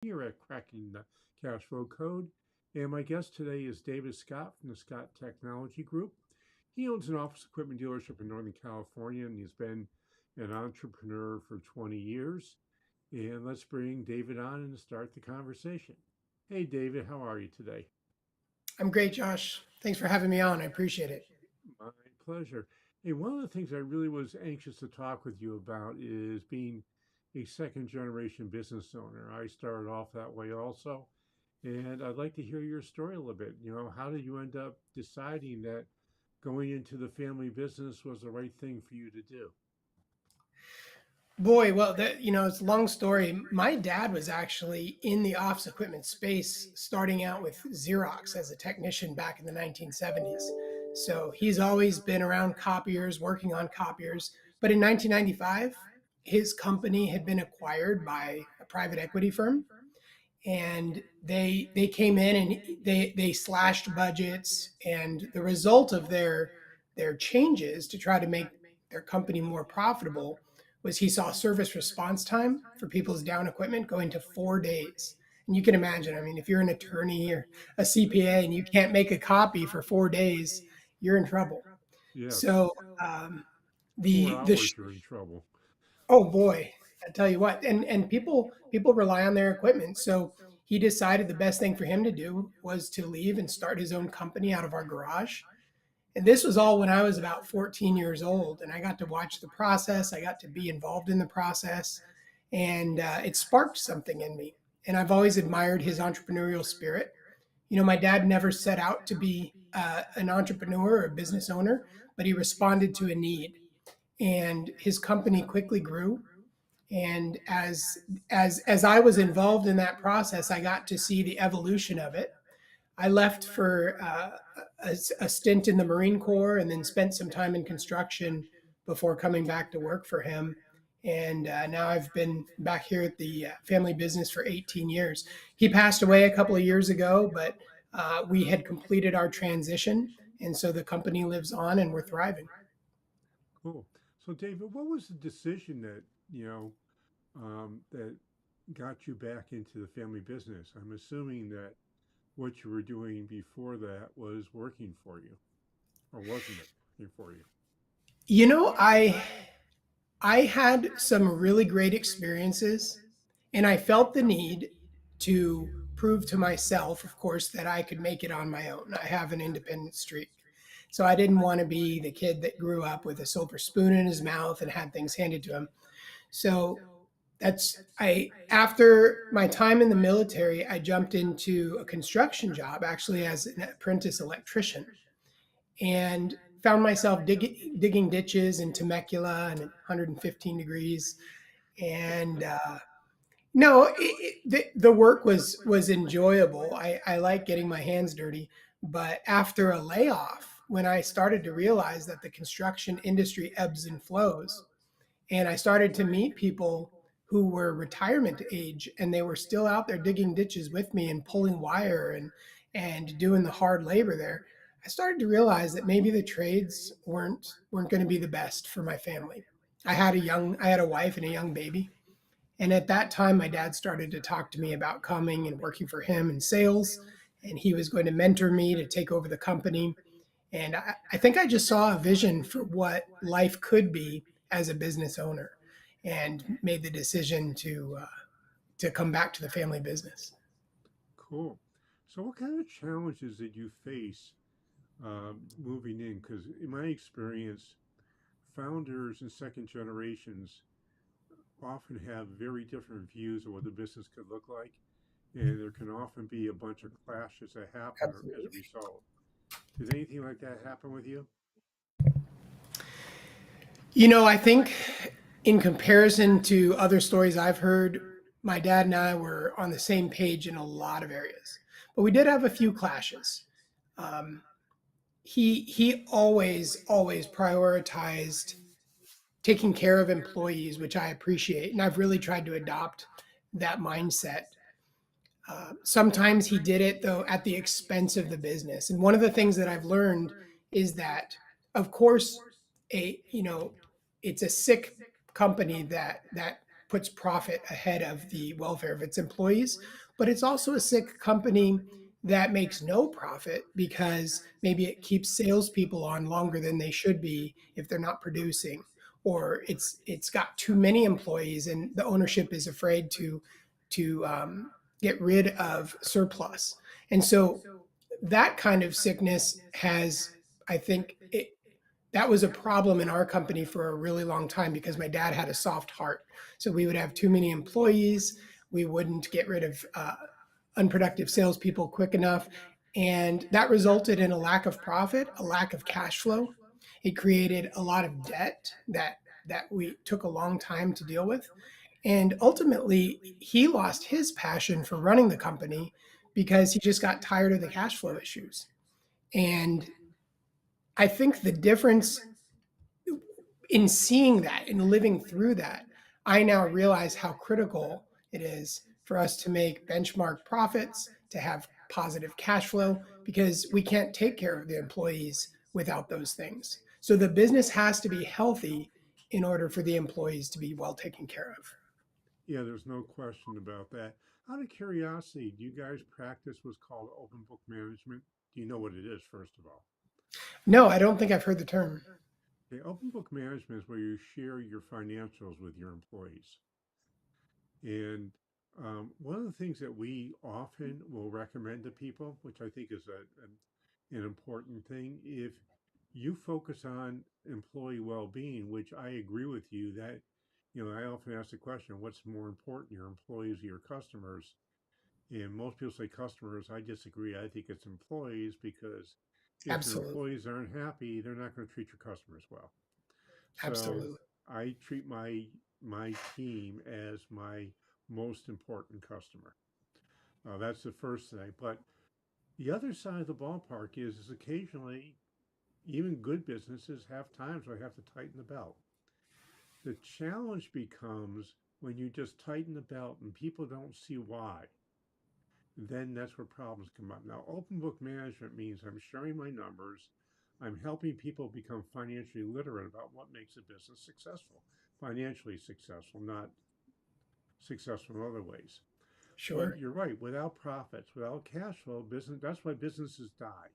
Here at Cracking the Cash Flow Code. And my guest today is David Scott from the Scott Technology Group. He owns an office equipment dealership in Northern California and he's been an entrepreneur for 20 years. And let's bring David on and start the conversation. Hey, David, how are you today? I'm great, Josh. Thanks for having me on. I appreciate it. My pleasure. Hey, one of the things I really was anxious to talk with you about is being a second generation business owner. I started off that way also. And I'd like to hear your story a little bit. How did you end up deciding that going into the family business was the right thing for you to do? Boy, well, it's a long story. My dad was actually in the office equipment space, starting out with Xerox as a technician back in the 1970s. So he's always been around copiers, working on copiers. But in 1995, his company had been acquired by a private equity firm, and they came in and they slashed budgets, and the result of their changes to try to make their company more profitable was he saw service response time for people's down equipment going to 4 days. And you can imagine, I mean, if you're an attorney or a CPA and you can't make a copy for 4 days, you're in trouble. Yes, So four the hours you're in trouble. oh boy, I tell you what, and people rely on their equipment. So he decided the best thing for him to do was to leave and start his own company out of our garage. And this was all when I was about 14 years old, and I got to watch the process. I got to be involved in the process, and it sparked something in me. And I've always admired his entrepreneurial spirit. My dad never set out to be an entrepreneur or a business owner, but he responded to a need, and his company quickly grew. And as I was involved in that process, I got to see the evolution of it. I left for a stint in the Marine Corps and then spent some time in construction before coming back to work for him. And now I've been back here at the family business for 18 years. He passed away a couple of years ago, but we had completed our transition. And so the company lives on and we're thriving. Cool. So, David, what was the decision that got you back into the family business? I'm assuming that what you were doing before that was working for you, or wasn't it working for you? You know, I had some really great experiences, and I felt the need to prove to myself, of course, that I could make it on my own. I have an independent streak. So I didn't want to be the kid that grew up with a silver spoon in his mouth and had things handed to him. So that's I after my time in the military, I jumped into a construction job actually as an apprentice electrician, and found myself digging ditches in Temecula and 115 degrees. And no, the work was enjoyable. I like getting my hands dirty. But after a layoff, when I started to realize that the construction industry ebbs and flows, and I started to meet people who were retirement age and they were still out there digging ditches with me and pulling wire and doing the hard labor there, I started to realize that maybe the trades weren't going to be the best for my family. I had a wife and a young baby. And at that time, my dad started to talk to me about coming and working for him in sales. And he was going to mentor me to take over the company. And I think I just saw a vision for what life could be as a business owner, and made the decision to come back to the family business. Cool. So, what kind of challenges did you face moving in? Because in my experience, founders and second generations often have very different views of what the business could look like, and there can often be a bunch of clashes that happen as a Absolutely. result. Did anything like that happen with you? I think in comparison to other stories I've heard, my dad and I were on the same page in a lot of areas, but we did have a few clashes. Um, he always prioritized taking care of employees, which I appreciate, and I've really tried to adopt that mindset. Sometimes he did it though at the expense of the business, and one of the things that I've learned is that, of course, a you know, it's a sick company that puts profit ahead of the welfare of its employees, but it's also a sick company that makes no profit because maybe it keeps salespeople on longer than they should be if they're not producing, or it's got too many employees and the ownership is afraid to get rid of surplus. And so that kind of sickness has, I think, that was a problem in our company for a really long time because my dad had a soft heart. So we would have too many employees. We wouldn't get rid of unproductive salespeople quick enough. And that resulted in a lack of profit, a lack of cash flow. It created a lot of debt that we took a long time to deal with. And ultimately, he lost his passion for running the company because he just got tired of the cash flow issues. And I think the difference in seeing that and living through that, I now realize how critical it is for us to make benchmark profits, to have positive cash flow, because we can't take care of the employees without those things. So the business has to be healthy in order for the employees to be well taken care of. Yeah, there's no question about that. Out of curiosity, do you guys practice what's called open book management? Do you know what it is, first of all? No, I don't think I've heard the term. Okay, open book management is where you share your financials with your employees. And one of the things that we often will recommend to people, which I think is an important thing, if you focus on employee well-being, which I agree with you that, I often ask the question, what's more important, your employees or your customers? And most people say customers. I disagree. I think it's employees because if your Absolutely. employees aren't happy, they're not going to treat your customers well. So Absolutely. I treat my team as my most important customer. That's the first thing. But the other side of the ballpark is occasionally even good businesses have times where they have to tighten the belt. The challenge becomes when you just tighten the belt and people don't see why, then that's where problems come up. Now, open book management means I'm sharing my numbers. I'm helping people become financially literate about what makes a business successful, financially successful, not successful in other ways. But Sure. you're right, without profits, without cash flow, business that's why businesses die.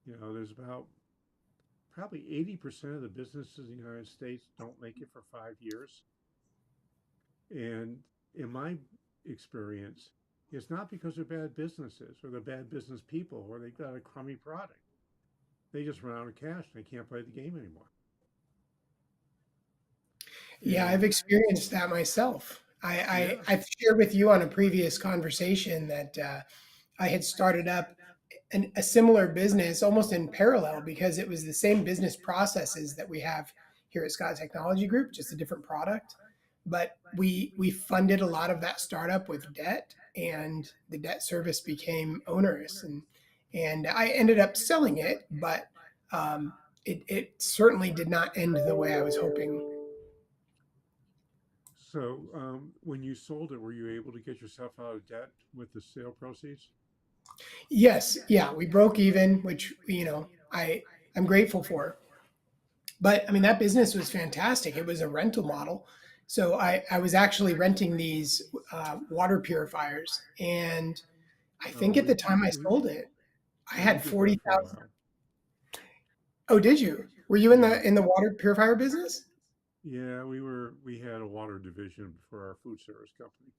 There's about probably 80% of the businesses in the United States don't make it for 5 years. And in my experience, it's not because they're bad businesses or they're bad business people or they've got a crummy product. They just run out of cash and they can't play the game anymore. Yeah, I've And experienced that myself. yeah, I've shared with you on a previous conversation that I had started up a similar business almost in parallel because it was the same business processes that we have here at Scott Technology Group, just a different product. But we funded a lot of that startup with debt, and the debt service became onerous, and I ended up selling it, but it certainly did not end the way I was hoping. so when you sold it, were you able to get yourself out of debt with the sale proceeds? Yes, yeah, we broke even, which I'm grateful for. But I mean, that business was fantastic. It was a rental model. So I was actually renting these water purifiers. And I Oh, think at the time I sold it, I we had did that for a 40,000. while. Oh, did you? Were you in Yeah, the water purifier business? yeah, we had a water division for our food service company.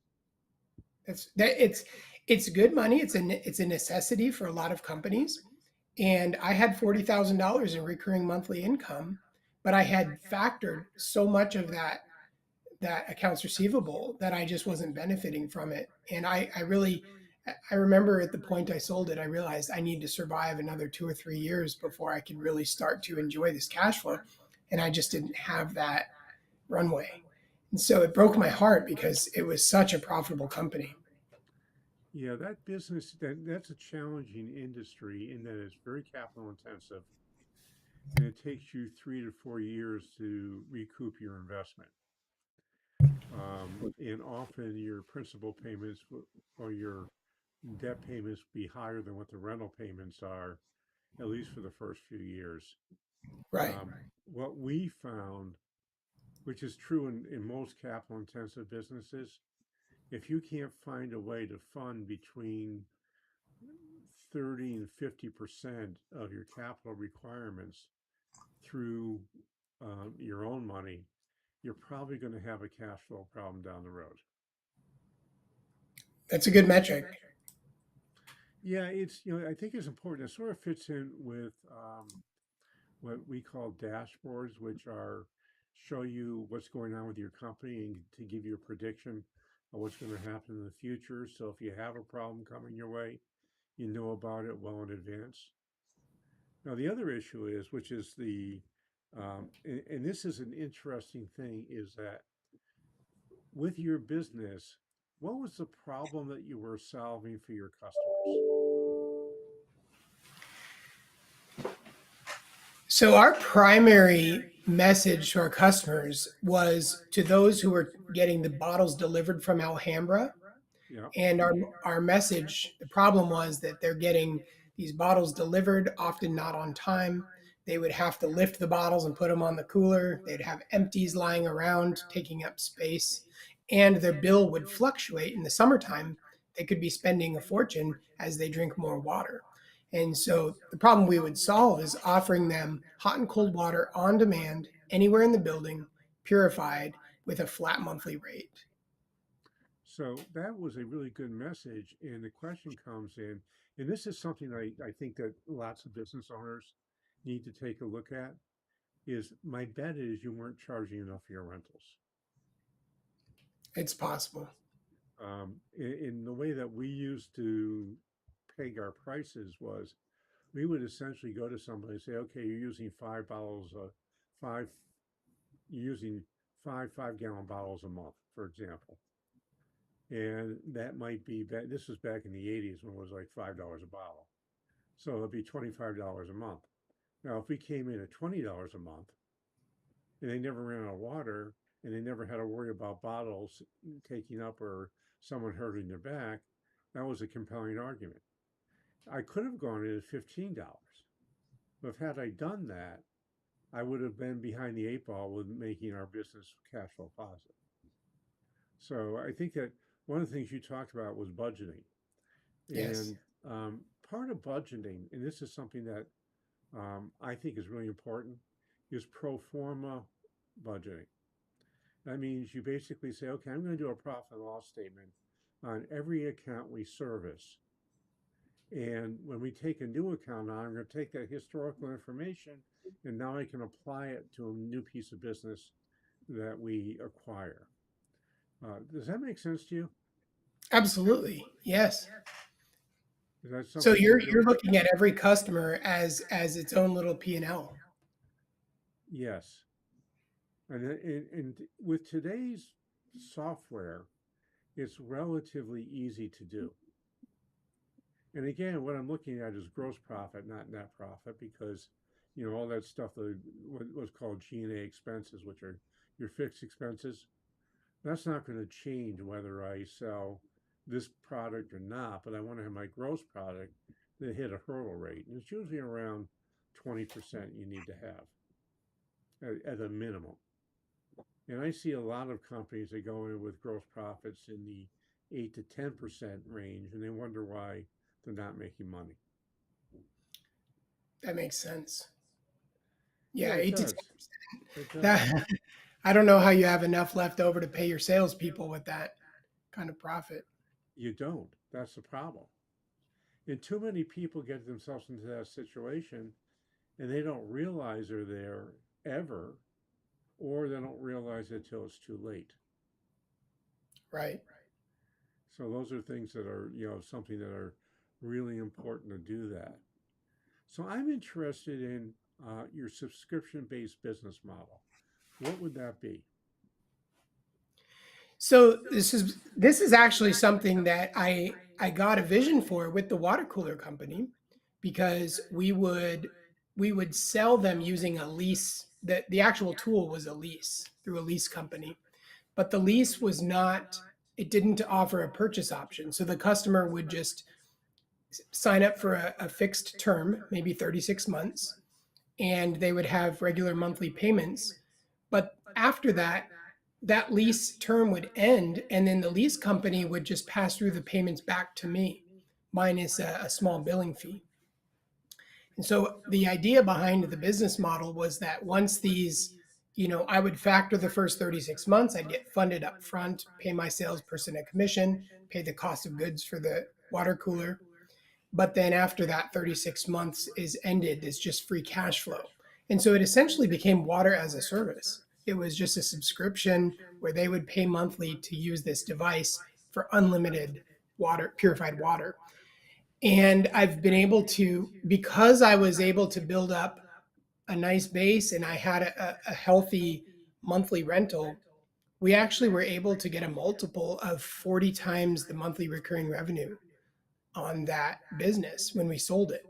It's good money. It's a necessity for a lot of companies. And I had $40,000 in recurring monthly income, but I had factored so much of that accounts receivable that I just wasn't benefiting from it. And I remember at the point I sold it, I realized I need to survive another 2 or 3 years before I could really start to enjoy this cash flow. And I just didn't have that runway. And so it broke my heart because it was such a profitable company. Yeah, that's a challenging industry in that it's very capital intensive and it takes you 3 to 4 years to recoup your investment. And often your principal payments or your debt payments be higher than what the rental payments are, at least for the first few years. Right. What we found which is true in most capital intensive businesses. If you can't find a way to fund between 30 and 50% of your capital requirements through your own money, you're probably going to have a cash flow problem down the road. That's a good metric. Yeah, I think it's important. It sort of fits in with what we call dashboards, which are show you what's going on with your company and to give you a prediction of what's going to happen in the future. So if you have a problem coming your way, you know about it well in advance. Now, the other issue is, which is and this is an interesting thing, is that with your business, what was the problem that you were solving for your customers? So, our primary message to our customers was to those who were getting the bottles delivered from Alhambra. Yeah. And our message, the problem was that they're getting these bottles delivered, often not on time. They would have to lift the bottles and put them on the cooler. They'd have empties lying around, taking up space, and their bill would fluctuate. In the summertime, they could be spending a fortune as they drink more water. And so the problem we would solve is offering them hot and cold water on demand anywhere in the building, purified with a flat monthly rate. So that was a really good message. And the question comes in, and this is something I think that lots of business owners need to take a look at, is my bet is you weren't charging enough for your rentals. It's possible. In the way that we used to peg our prices was we would essentially go to somebody and say, okay, you're using five bottles, five, you're using five-gallon bottles a month, for example. And that might be this was back in the 80s when it was like $5 a bottle. So it'd be $25 a month. Now, if we came in at $20 a month and they never ran out of water and they never had to worry about bottles taking up or someone hurting their back, that was a compelling argument. I could have gone in at $15, but had I done that, I would have been behind the eight ball with making our business cash flow positive. So I think that one of the things you talked about was budgeting. Yes. And part of budgeting, and this is something that I think is really important, is pro forma budgeting. That means you basically say, okay, I'm going to do a profit and loss statement on every account we service. And when we take a new account on, I'm going to take that historical information and now I can apply it to a new piece of business that we acquire. Does that make sense to you? Absolutely. Yes. Is that So something you're looking at every customer as its own little P&L. Yes. And with today's software, it's relatively easy to do. And again, what I'm looking at is gross profit, not net profit, because all that stuff that was called G&A expenses, which are your fixed expenses, that's not going to change whether I sell this product or not. But I want to have my gross product that hit a hurdle rate, and it's usually around 20% you need to have at a minimum. And I see a lot of companies that go in with gross profits in the 8 to 10% range, and they wonder why they're not making money. That makes sense. Yeah, Yeah, it 8 to does. 10%. It does. That I don't know how you have enough left over to pay your salespeople with that kind of profit. You don't. That's the problem. And too many people get themselves into that situation and they don't realize they're there ever, or they don't realize it till it's too late. Right. So those are things that are, something that are really important to do that. So I'm interested in your subscription-based business model. What would that be? So this is actually something that I got a vision for with the water cooler company because we would sell them using a lease. The actual tool was a lease through a lease company, but the lease was not, it didn't offer a purchase option. So the customer would just sign up for a fixed term, maybe 36 months, and they would have regular monthly payments. But after that, that lease term would end, and then the lease company would just pass through the payments back to me, minus a small billing fee. And so the idea behind the business model was that once these, I would factor the first 36 months, I'd get funded up front, pay my salesperson a commission, pay the cost of goods for the water cooler. But then after that 36 months is ended, it's just free cash flow. And so it essentially became water as a service. It was just a subscription where they would pay monthly to use this device for unlimited water, purified water. And I've been able to, because I was able to build up a nice base and I had a healthy monthly rental, we actually were able to get a multiple of 40 times the monthly recurring revenue on that business when we sold it,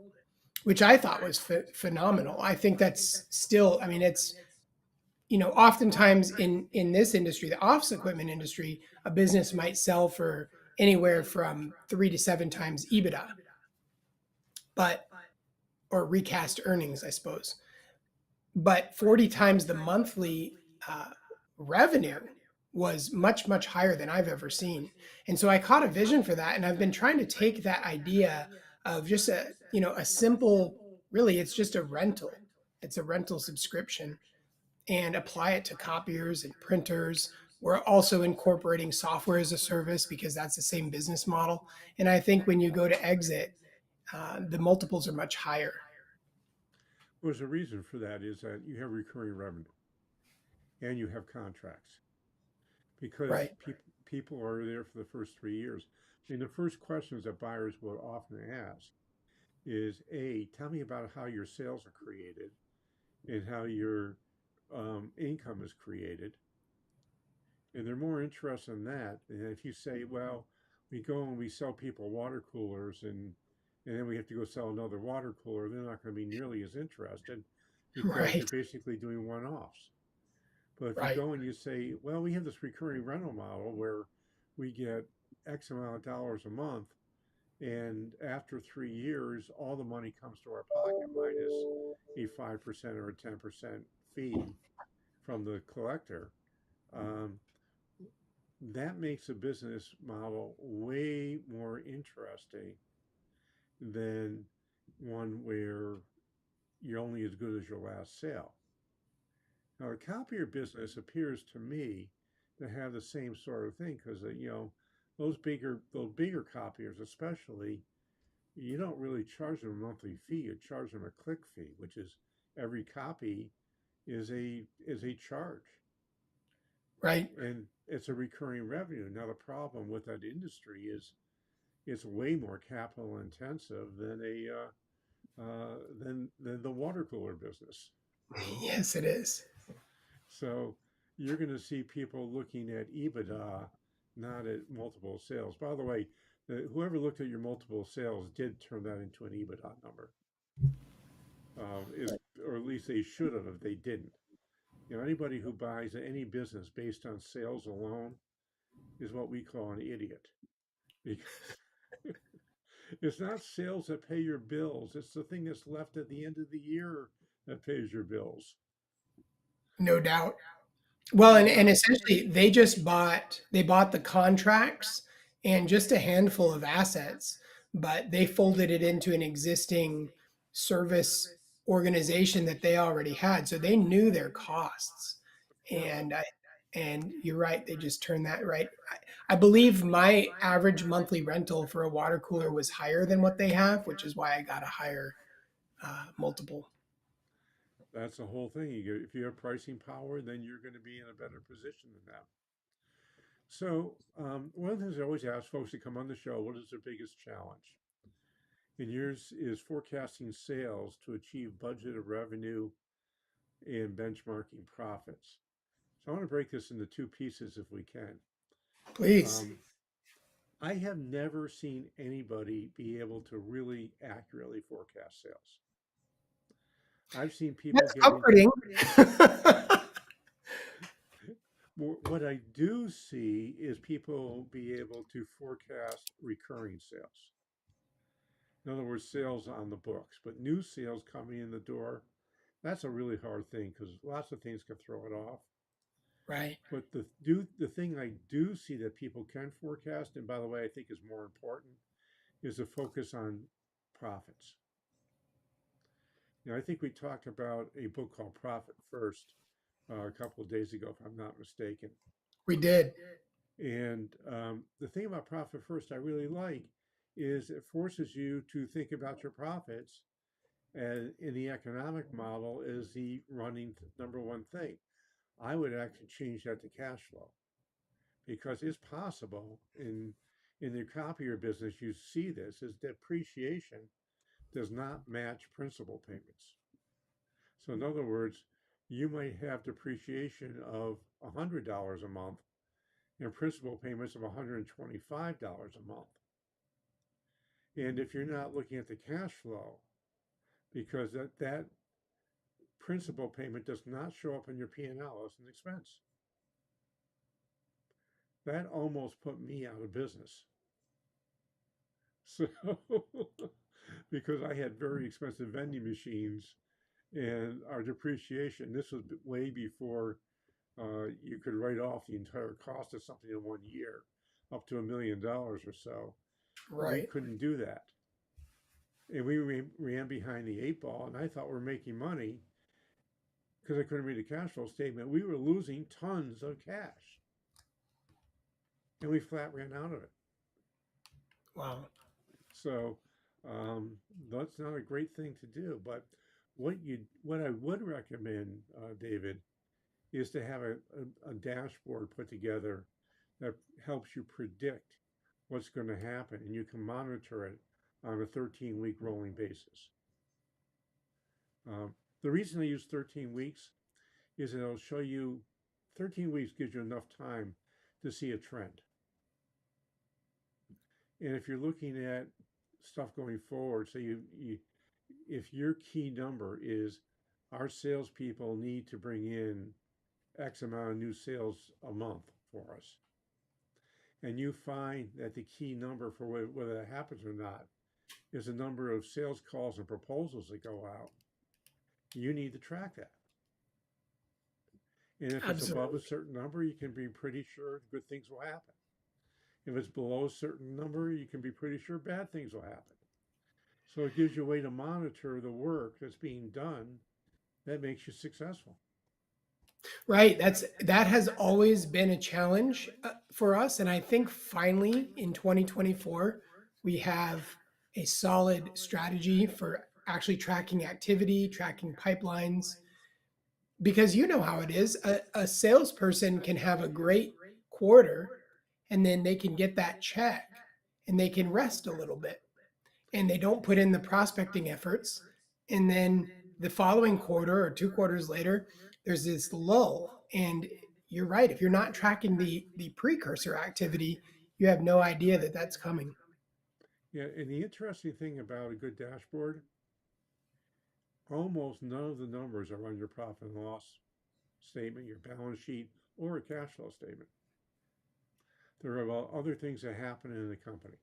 which I thought was phenomenal. I think that's still, I mean, it's, oftentimes in this industry, the office equipment industry, a business might sell for anywhere from 3 to 7 times EBITDA, but or recast earnings, I suppose. But 40 times the monthly uh, revenue was much, much higher than I've ever seen. And so I caught a vision for that. And I've been trying to take that idea of just a simple, really, it's just a rental. It's a rental subscription and apply it to copiers and printers. We're also incorporating software as a service because that's the same business model. And I think when you go to exit, the multiples are much higher. Well, there's a reason for that is that you have recurring revenue and you have contracts because Right. people are there for the first 3 years. And the first questions that buyers will often ask is, A, tell me about how your sales are created and how your income is created. And they're more interested in that. And if you say, well, we go and we sell people water coolers and then we have to go sell another water cooler, they're not going to be nearly as interested because Right. you're basically doing one offs. But if you Right. go and you say, well, we have this recurring rental model where we get X amount of dollars a month, and after 3 years, all the money comes to our pocket minus a 5% or a 10% fee from the collector. Um, that makes a business model way more interesting than one where you're only as good as your last sale. Now, the copier business appears to me to have the same sort of thing because those bigger copiers, especially, you don't really charge them a monthly fee. You charge them a click fee, which is every copy is a charge, Right. and it's a recurring revenue. Now, the problem with that industry is it's way more capital intensive than a than the water cooler business. Yes, it is. So you're going to see people looking at EBITDA, not at multiple sales. By the way, whoever looked at your multiple sales did turn that into an EBITDA number, is or at least they should have if they didn't. Anybody who buys any business based on sales alone is what we call an idiot because it's not sales that pay your bills. It's the thing that's left at the end of the year that pays your bills. No doubt. Well, No and doubt. essentially they bought the contracts and just a handful of assets, but they folded it into an existing service organization that they already had. So they knew their costs. Yeah. And you're right, they just turned that right. I believe my average monthly rental for a water cooler was higher than what they have, which is why I got a higher multiple. That's the whole thing. If you have pricing power, then you're going to be in a better position than that. So, one of the things I always ask folks to come on the show, what is their biggest challenge? And yours is forecasting sales to achieve budgeted revenue and benchmarking profits. So, I want to break this into two pieces if we can. Please. Um, I have never seen anybody be able to really accurately forecast sales. I've seen people That's get into comforting. what I do see is people be able to forecast recurring sales. In other words, sales on the books, but new sales coming in the door, that's a really hard thing because lots of things can throw it off. Right. But the thing I do see that people can forecast, and by the way, I think is more important, is the focus on profits. I think we talked about a book called Profit First a couple of days ago, if I'm not mistaken. We did. And the thing about Profit First I really like is it forces you to think about your profits and in the economic model is the running number one thing. I would actually change that to cash flow because it's possible in the copier business you see this is depreciation does not match principal payments. So in other words, you might have depreciation of $100 a month and principal payments of $125 a month. And if you're not looking at the cash flow, because that principal payment does not show up in your P&L as an expense, that almost put me out of business. So, because I had very expensive vending machines and our depreciation, this was way before you could write off the entire cost of something in 1 year, up to $1 million or so. We Right. couldn't do that. And we ran behind the eight ball, and I thought we were making money because I couldn't read a cash flow statement. We were losing tons of cash, and we flat ran out of it. Wow. So that's not a great thing to do. But what I would recommend, David, is to have a dashboard put together that helps you predict what's going to happen, and you can monitor it on a 13-week rolling basis. The reason I use 13 weeks is that it'll show you 13 weeks gives you enough time to see a trend. And if you're looking at stuff going forward, so if your key number is our salespeople need to bring in X amount of new sales a month for us, and you find that the key number for whether that happens or not is the number of sales calls and proposals that go out, you need to track that. And if it's above a Absolutely. certain number, you can be pretty sure good things will happen. If it's below a certain number, you can be pretty sure bad things will happen. So it gives you a way to monitor the work that's being done that makes you successful. Right. That has always been a challenge for us, and I think finally in 2024 we have a solid strategy for actually tracking activity, tracking pipelines, because you know how it is. A salesperson can have a great quarter, and then they can get that check, and they can rest a little bit, and they don't put in the prospecting efforts. And then the following quarter or 2 quarters later, there's this lull. And you're right. If you're not tracking the precursor activity, you have no idea that that's coming. Yeah, and the interesting thing about a good dashboard, almost none of the numbers are on your profit and loss statement, your balance sheet, or a cash flow statement. They're about other things that happen in the company.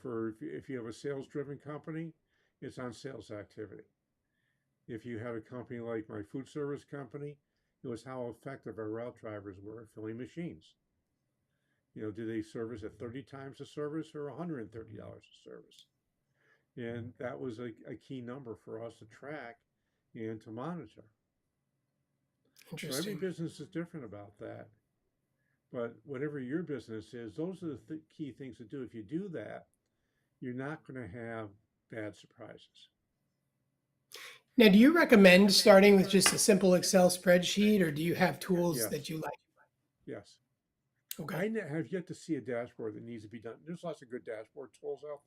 For if you have a sales driven company, it's on sales activity. If you have a company like my food service company, it was how effective our route drivers were at filling machines. Do they service at 30 times the service or $130 a service? And that was a key number for us to track and to monitor. So every Interesting. business is different about that. But whatever your business is, those are the key things to do. If you do that, you're not going to have bad surprises. Now, do you recommend starting with just a simple Excel spreadsheet, or do you have tools Yes, that you like? yes. Okay. I have yet to see a dashboard that needs to be done. There's lots of good dashboard tools out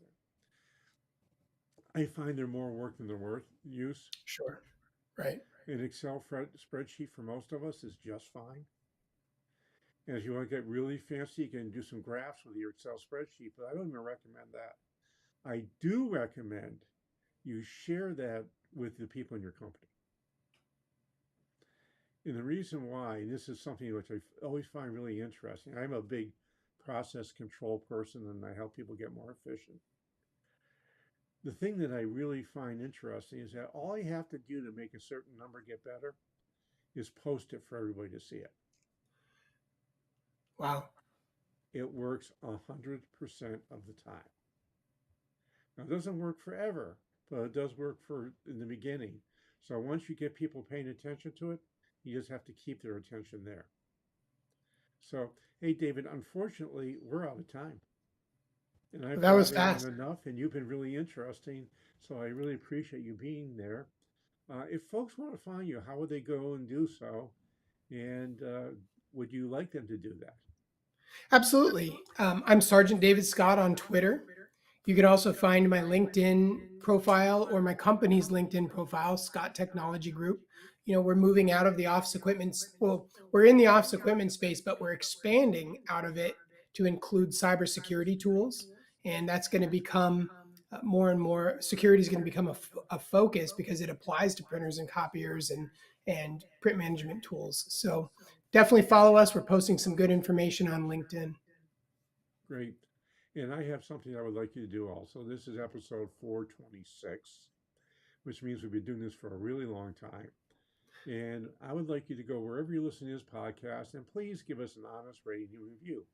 there. I find they're more work than they're worth use. Sure. Right. An Excel spreadsheet for most of us is just fine. And if you want to get really fancy, you can do some graphs with your Excel spreadsheet, but I don't even recommend that. I do recommend you share that with the people in your company. And the reason why, and this is something which I always find really interesting, I'm a big process control person and I help people get more efficient. The thing that I really find interesting is that all you have to do to make a certain number get better is post it for everybody to see it. Wow. It works 100% of the time. Now, it doesn't work forever, but it does work for in the beginning. So once you get people paying attention to it, you just have to keep their attention there. So, hey, David, unfortunately, we're out of time. And I've That was blathered on fast. enough, and you've been really interesting. So I really appreciate you being there. If folks want to find you, how would they go and do so? And would you like them to do that? Absolutely. I'm Sergeant David Scott on Twitter. You can also find my LinkedIn profile or my company's LinkedIn profile, Scott Technology Group. We're moving out of the office equipment. Well, we're in the office equipment space, but we're expanding out of it to include cybersecurity tools. And that's going to become more and more, security is going to become a focus because it applies to printers and copiers and print management tools. So definitely follow us. We're posting some good information on LinkedIn. Great. And I have something I would like you to do also. This is episode 426, which means we've been doing this for a really long time. And I would like you to go wherever you listen to this podcast and please give us an honest rating and review.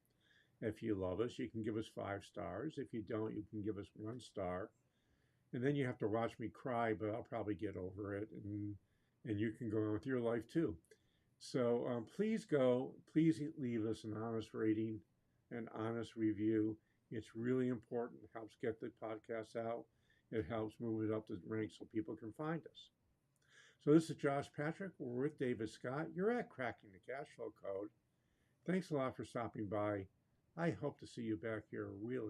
If you love us, you can give us 5 stars. If you don't, you can give us 1 star. And then you have to watch me cry, but I'll probably get over it. And you can go on with your life too. So please leave us an honest rating, an honest review. It's really important. It helps get the podcast out. It helps move it up the ranks so people can find us. So this is Josh Patrick. We're with David Scott. You're at Cracking the Cash Flow Code. Thanks a lot for stopping by. I hope to see you back here really